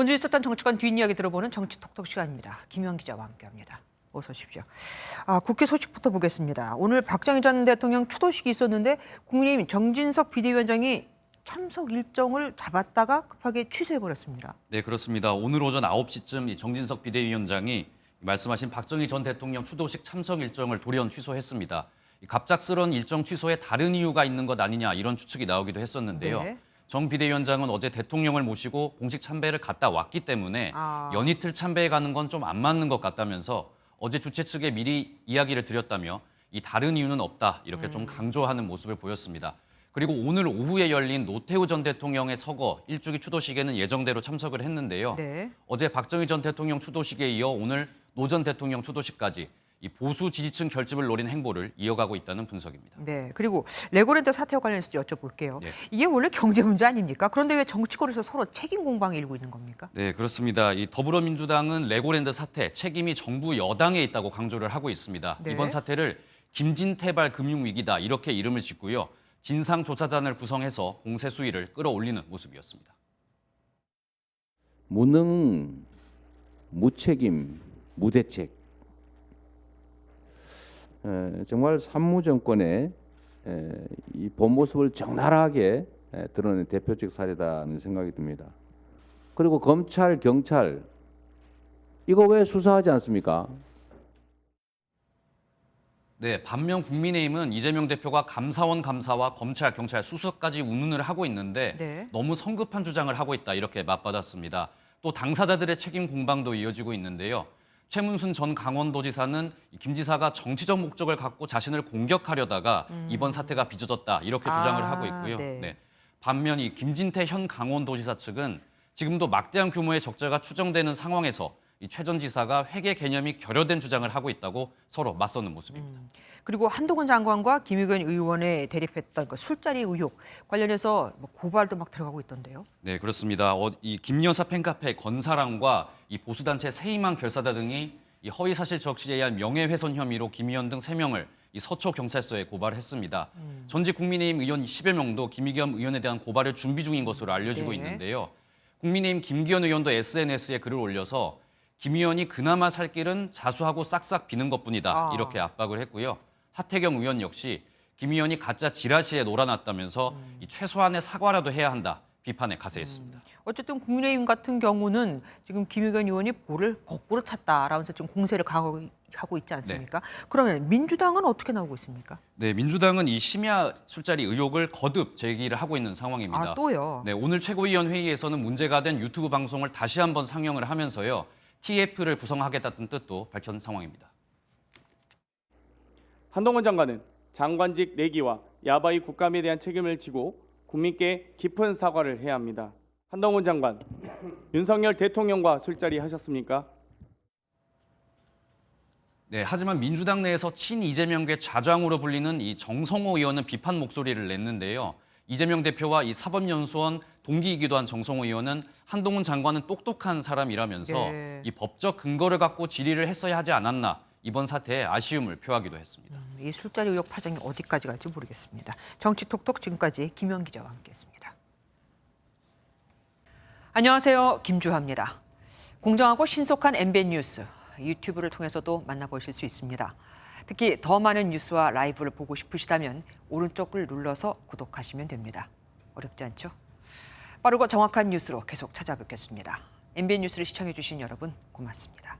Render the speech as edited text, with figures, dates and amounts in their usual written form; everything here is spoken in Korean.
오늘 있었던 정치권 뒷이야기 들어보는 정치 톡톡 시간입니다. 김현 기자와 함께합니다. 어서 오십시오. 국회 소식부터 보겠습니다. 오늘 박정희 전 대통령 추도식이 있었는데 국민의힘 정진석 비대위원장이 참석 일정을 잡았다가 급하게 취소해버렸습니다. 네, 그렇습니다. 오늘 오전 9시쯤 이 정진석 비대위원장이 말씀하신 박정희 전 대통령 추도식 참석 일정을 돌연 취소했습니다. 이 갑작스러운 일정 취소에 다른 이유가 있는 것 아니냐 이런 추측이 나오기도 했었는데요. 네. 정 비대위원장은 어제 대통령을 모시고 공식 참배를 갔다 왔기 때문에 연이틀 참배에 가는 건 좀 안 맞는 것 같다면서 어제 주최 측에 미리 이야기를 드렸다며 이 다른 이유는 없다 이렇게 좀 강조하는 모습을 보였습니다. 그리고 오늘 오후에 열린 노태우 전 대통령의 서거 1주기 추도식에는 예정대로 참석을 했는데요. 네. 어제 박정희 전 대통령 추도식에 이어 오늘 노 전 대통령 추도식까지 이 보수 지지층 결집을 노린 행보를 이어가고 있다는 분석입니다. 네. 그리고 레고랜드 사태와 관련해서 여쭤볼게요. 예. 이게 원래 경제 문제 아닙니까? 그런데 왜 정치권에서 서로 책임 공방이 일고 있는 겁니까? 네, 그렇습니다. 이 더불어민주당은 레고랜드 사태 책임이 정부 여당에 있다고 강조를 하고 있습니다. 네. 이번 사태를 김진태발 금융위기다 이렇게 이름을 짓고요. 진상조사단을 구성해서 공세 수위를 끌어올리는 모습이었습니다. 무능, 무책임, 무대책. 정말 산무정권의 이 본 모습을 적나라하게 드러낸 대표적 사례다는 생각이 듭니다. 그리고 검찰, 경찰 이거 왜 수사하지 않습니까? 네, 반면 국민의힘은 이재명 대표가 감사원 감사와 검찰, 경찰 수사까지 운운을 하고 있는데 네. 너무 성급한 주장을 하고 있다 이렇게 맞받았습니다. 또 당사자들의 책임 공방도 이어지고 있는데요. 최문순 전 강원도지사는 김 지사가 정치적 목적을 갖고 자신을 공격하려다가 이번 사태가 빚어졌다 이렇게 주장을 하고 있고요. 네. 네. 반면 이 김진태 현 강원도지사 측은 지금도 막대한 규모의 적자가 추정되는 상황에서 이 최 전 지사가 회계 개념이 결여된 주장을 하고 있다고 서로 맞서는 모습입니다. 그리고 한동훈 장관과 김의겸 의원에 대립했던 그 술자리 의혹 관련해서 고발도 막 들어가고 있던데요. 네, 그렇습니다. 이 김여사 팬카페 건사랑과 이 보수단체 세이만 결사다 등이 이 허위사실 적시에 의한 명예훼손 혐의로 김 의원 등 3명을 이 서초 경찰서에 고발했습니다. 전직 국민의힘 의원 10여 명도 김의겸 의원에 대한 고발을 준비 중인 것으로 알려지고 네. 있는데요. 국민의힘 김기현 의원도 SNS에 글을 올려서 김 의원이 그나마 살 길은 자수하고 싹싹 비는 것뿐이다 이렇게 압박을 했고요. 하태경 의원 역시 김 의원이 가짜 지라시에 놀아놨다면서 이 최소한의 사과라도 해야 한다 비판에 가세했습니다. 어쨌든 국민의힘 같은 경우는 지금 김의겸 의원이 볼을 거꾸로 찼다라면서 지금 공세를 하고 있지 않습니까? 그러면 민주당은 어떻게 나오고 있습니까? 네, 민주당은 이 심야 술자리 의혹을 거듭 제기를 하고 있는 상황입니다. 또요? 네, 오늘 최고위원 회의에서는 문제가 된 유튜브 방송을 다시 한번 상영을 하면서요. TF를 구성하겠다는 뜻도 밝힌 상황입니다. 한동훈 장관은 장관직 내기와 야바이 국감에 대한 책임을 지고 국민께 깊은 사과를 해야 합니다. 한동훈 장관, 윤석열 대통령과 술자리 하셨습니까? 네, 하지만 민주당 내에서 친 이재명계 좌장으로 불리는 이 정성호 의원은 비판 목소리를 냈는데요. 이재명 대표와 이 사법연수원 동기이기도 한 정성호 의원은 한동훈 장관은 똑똑한 사람이라면서 네. 이 법적 근거를 갖고 질의를 했어야 하지 않았나 이번 사태에 아쉬움을 표하기도 했습니다. 이 술자리 의혹 파장이 어디까지 갈지 모르겠습니다. 정치 톡톡 지금까지 김현 기자와 함께했습니다. 안녕하세요, 김주하입니다. 공정하고 신속한 MBN 뉴스 유튜브를 통해서도 만나보실 수 있습니다. 특히 더 많은 뉴스와 라이브를 보고 싶으시다면 오른쪽을 눌러서 구독하시면 됩니다. 어렵지 않죠? 빠르고 정확한 뉴스로 계속 찾아뵙겠습니다. MBN 뉴스를 시청해 주신 여러분 고맙습니다.